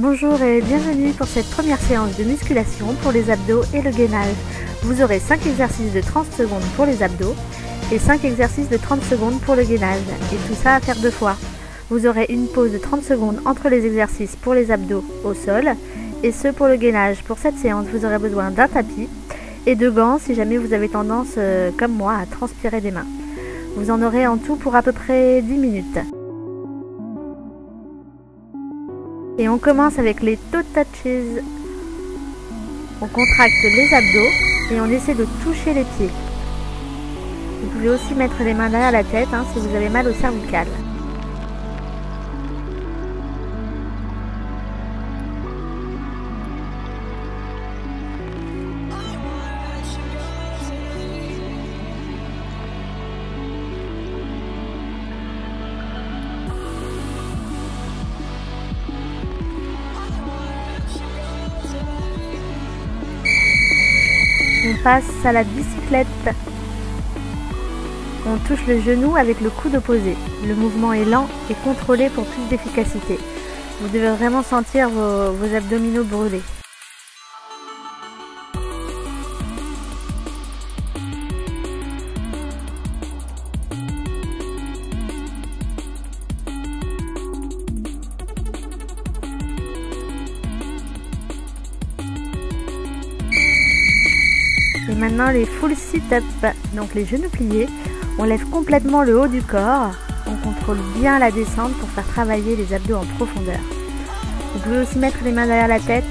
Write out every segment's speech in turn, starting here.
Bonjour et bienvenue pour cette première séance de musculation pour les abdos et le gainage. Vous aurez 5 exercices de 30 secondes pour les abdos et 5 exercices de 30 secondes pour le gainage, et tout ça à faire 2 fois. Vous aurez une pause de 30 secondes entre les exercices pour les abdos au sol et ceux pour le gainage. Pour cette séance, vous aurez besoin d'un tapis et de gants si jamais vous avez tendance, comme moi, à transpirer des mains. Vous en aurez en tout pour à peu près 10 minutes. Et on commence avec les toe touches. On contracte les abdos et on essaie de toucher les pieds. Vous pouvez aussi mettre les mains derrière la tête si vous avez mal au cervical. On passe à la bicyclette. On touche le genou avec le coude opposé. Le mouvement est lent et contrôlé pour plus d'efficacité. Vous devez vraiment sentir vos abdominaux brûler. Et maintenant les full sit-up, donc les genoux pliés, on lève complètement le haut du corps, on contrôle bien la descente pour faire travailler les abdos en profondeur. Vous pouvez aussi mettre les mains derrière la tête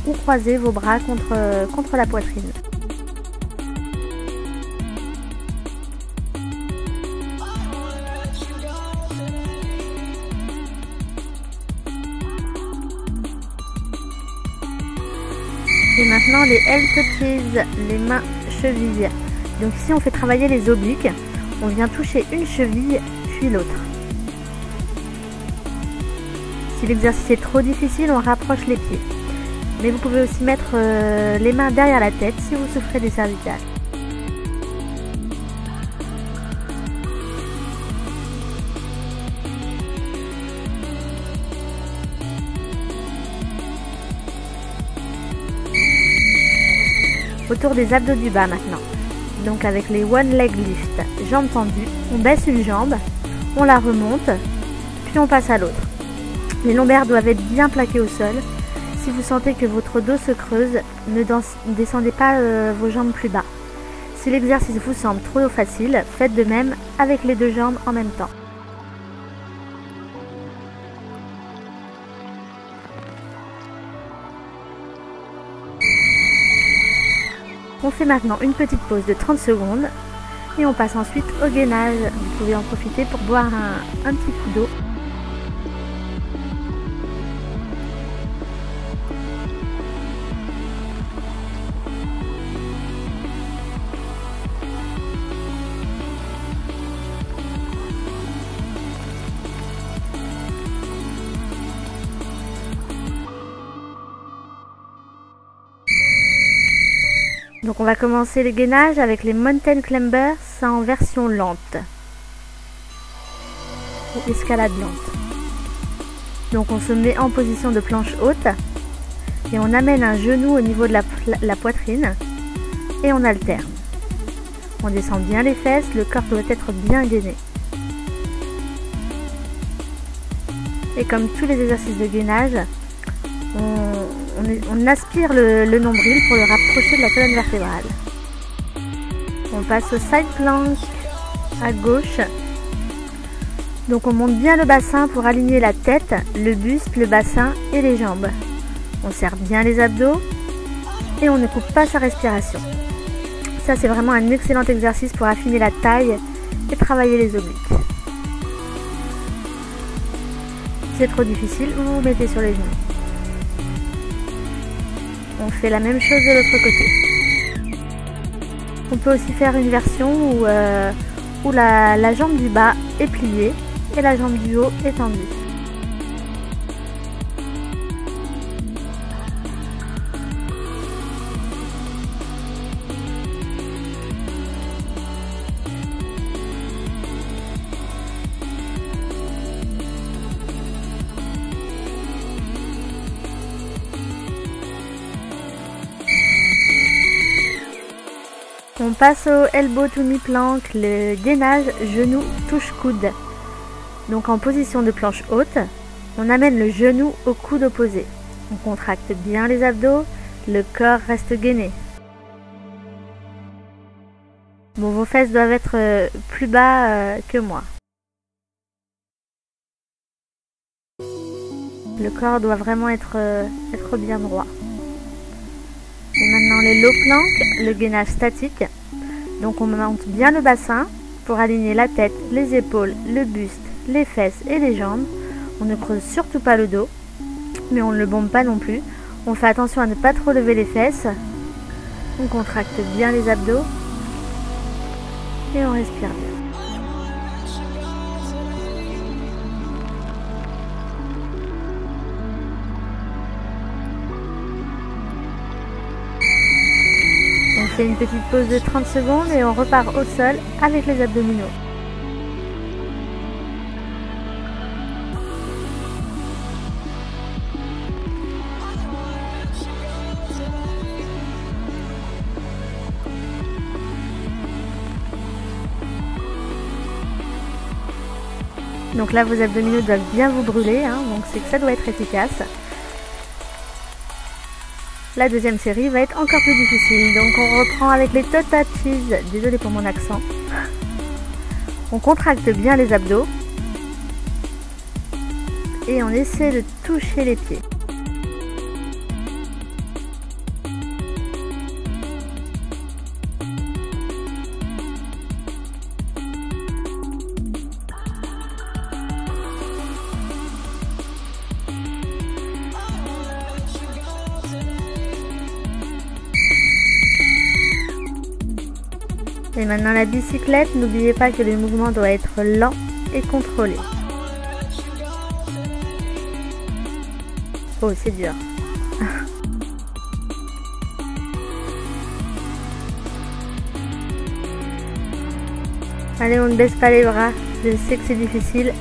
ou croiser vos bras contre la poitrine. Et maintenant les heel touches, les mains chevilles. Donc ici on fait travailler les obliques, on vient toucher une cheville puis l'autre. Si l'exercice est trop difficile, on rapproche les pieds. Mais vous pouvez aussi mettre les mains derrière la tête si vous souffrez des cervicales. Autour des abdos du bas maintenant. Donc avec les one leg lift, jambes tendues, on baisse une jambe, on la remonte, puis on passe à l'autre. Les lombaires doivent être bien plaqués au sol. Si vous sentez que votre dos se creuse, ne descendez pas vos jambes plus bas. Si l'exercice vous semble trop facile, faites de même avec les 2 jambes en même temps. On fait maintenant une petite pause de 30 secondes et on passe ensuite au gainage. Vous pouvez en profiter pour boire un petit coup d'eau. Donc on va commencer le gainage avec les mountain climbers en version lente. Ou escalade lente. Donc on se met en position de planche haute et on amène un genou au niveau de la poitrine et on alterne. On descend bien les fesses, le corps doit être bien gainé. Et comme tous les exercices de gainage, on aspire le nombril pour le rapprocher de la colonne vertébrale. On passe au side plank à gauche. Donc on monte bien le bassin pour aligner la tête, le buste, le bassin et les jambes. On serre bien les abdos et on ne coupe pas sa respiration. Ça c'est vraiment un excellent exercice pour affiner la taille et travailler les obliques. Si c'est trop difficile, vous vous mettez sur les genoux. On fait la même chose de l'autre côté. On peut aussi faire une version où la jambe du bas est pliée et la jambe du haut est tendue. On passe au elbow to knee plank, le gainage genou touche coude. Donc en position de planche haute, on amène le genou au coude opposé. On contracte bien les abdos, le corps reste gainé. Bon, vos fesses doivent être plus bas que moi. Le corps doit vraiment être bien droit. Et maintenant les low plank, le gainage statique. Donc on monte bien le bassin pour aligner la tête, les épaules, le buste, les fesses et les jambes. On ne creuse surtout pas le dos, mais on ne le bombe pas non plus. On fait attention à ne pas trop lever les fesses. On contracte bien les abdos et on respire bien. On fait une petite pause de 30 secondes et on repart au sol avec les abdominaux. Donc là, vos abdominaux doivent bien vous brûler, hein, donc c'est que ça doit être efficace. La deuxième série va être encore plus difficile, donc on reprend avec les toe touches. Désolée pour mon accent. On contracte bien les abdos et on essaie de toucher les pieds. Et maintenant la bicyclette, n'oubliez pas que le mouvement doit être lent et contrôlé. Oh, c'est dur. Allez, on ne baisse pas les bras. Je sais que c'est difficile,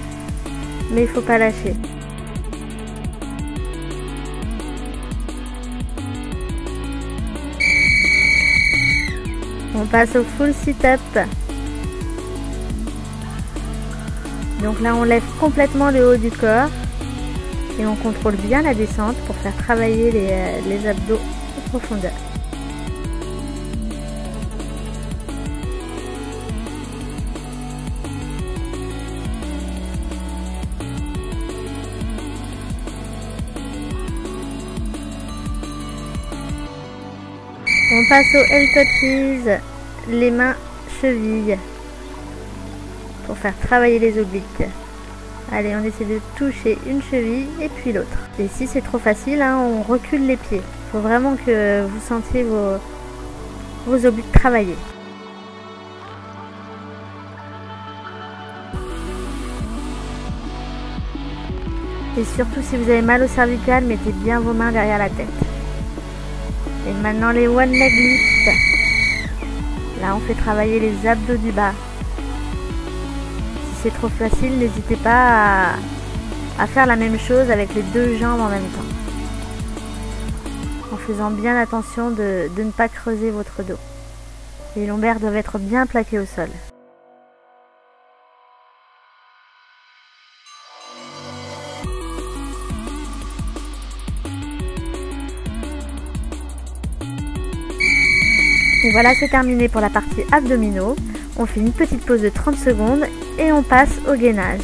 mais il faut pas lâcher. On passe au full sit-up. Donc là, on lève complètement le haut du corps et on contrôle bien la descente pour faire travailler les abdos en profondeur. On passe au heel touches, les mains chevilles, pour faire travailler les obliques. Allez, on essaie de toucher une cheville et puis l'autre. Et si c'est trop facile, hein, on recule les pieds. Il faut vraiment que vous sentiez vos obliques travailler. Et surtout, si vous avez mal au cervical, mettez bien vos mains derrière la tête. Et maintenant les one leg lift. Là on fait travailler les abdos du bas. Si c'est trop facile, n'hésitez pas à faire la même chose avec les deux jambes en même temps. En faisant bien attention de ne pas creuser votre dos. Les lombaires doivent être bien plaqués au sol. Et voilà, c'est terminé pour la partie abdominaux. On fait une petite pause de 30 secondes et on passe au gainage.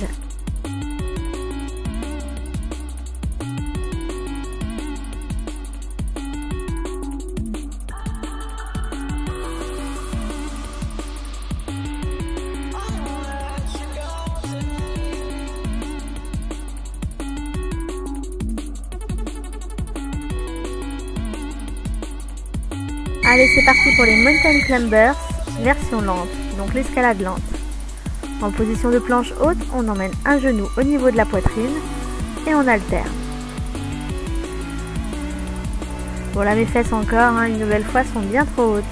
Allez, c'est parti pour les mountain climbers, version lente, donc l'escalade lente. En position de planche haute, on emmène un genou au niveau de la poitrine et on alterne. Bon là mes fesses encore, hein, une nouvelle fois, sont bien trop hautes.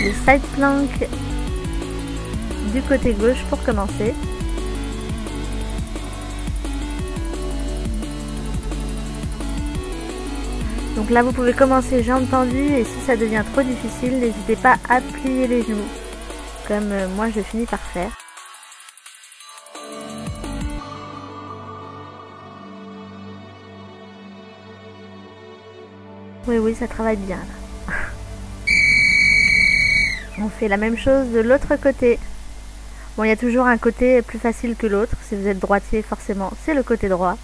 Le side plank du côté gauche pour commencer. Donc là vous pouvez commencer jambes tendues et si ça devient trop difficile, n'hésitez pas à plier les genoux, comme moi je finis par faire. Oui, ça travaille bien là. On fait la même chose de l'autre côté. Bon, il y a toujours un côté plus facile que l'autre. Si vous êtes droitier, forcément, c'est le côté droit.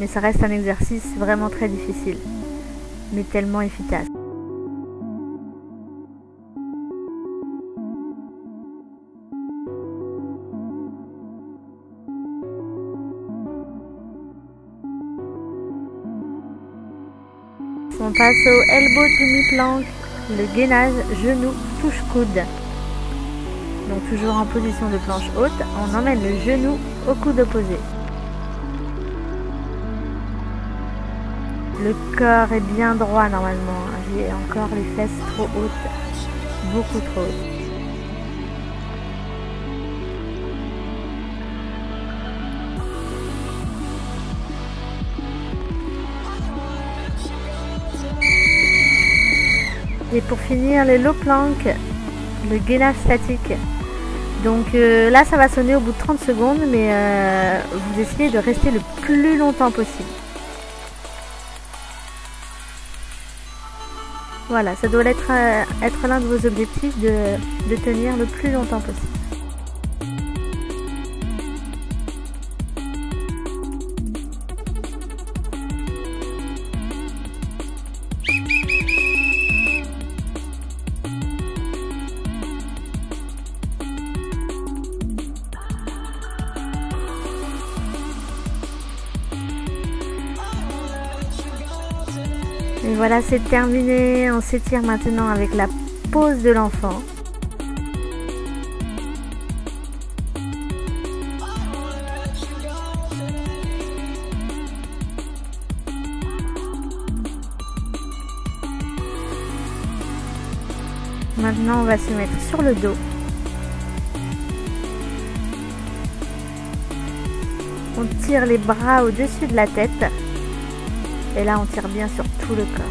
Mais ça reste un exercice vraiment très difficile, mais tellement efficace. On passe au elbow to knee plank, le gainage genou touche coude. Donc toujours en position de planche haute, on emmène le genou au coude opposé. Le corps est bien droit normalement, j'ai encore les fesses trop hautes, beaucoup trop hautes. Et pour finir, les low plank, le gainage statique. Donc là, ça va sonner au bout de 30 secondes, mais vous essayez de rester le plus longtemps possible. Voilà, ça doit être l'un de vos objectifs de tenir le plus longtemps possible. Et voilà, c'est terminé. On s'étire maintenant avec la pose de l'enfant. Maintenant, on va se mettre sur le dos. On tire les bras au-dessus de la tête. Et là, on tire bien sur tout le corps.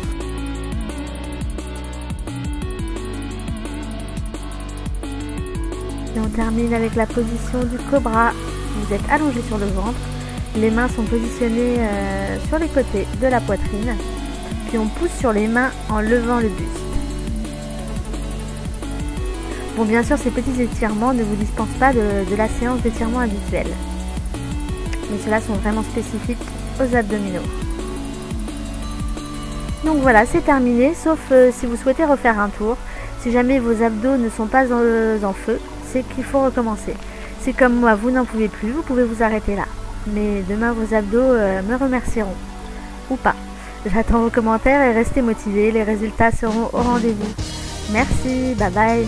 Et on termine avec la position du cobra. Vous êtes allongé sur le ventre. Les mains sont positionnées sur les côtés de la poitrine. Puis on pousse sur les mains en levant le buste. Bon, bien sûr, ces petits étirements ne vous dispensent pas de la séance d'étirement habituelle. Mais ceux-là sont vraiment spécifiques aux abdominaux. Donc voilà, c'est terminé, sauf si vous souhaitez refaire un tour. Si jamais vos abdos ne sont pas en feu, c'est qu'il faut recommencer. Si comme moi, vous n'en pouvez plus, vous pouvez vous arrêter là. Mais demain, vos abdos me remercieront. Ou pas. J'attends vos commentaires et restez motivés, les résultats seront au rendez-vous. Merci, bye bye.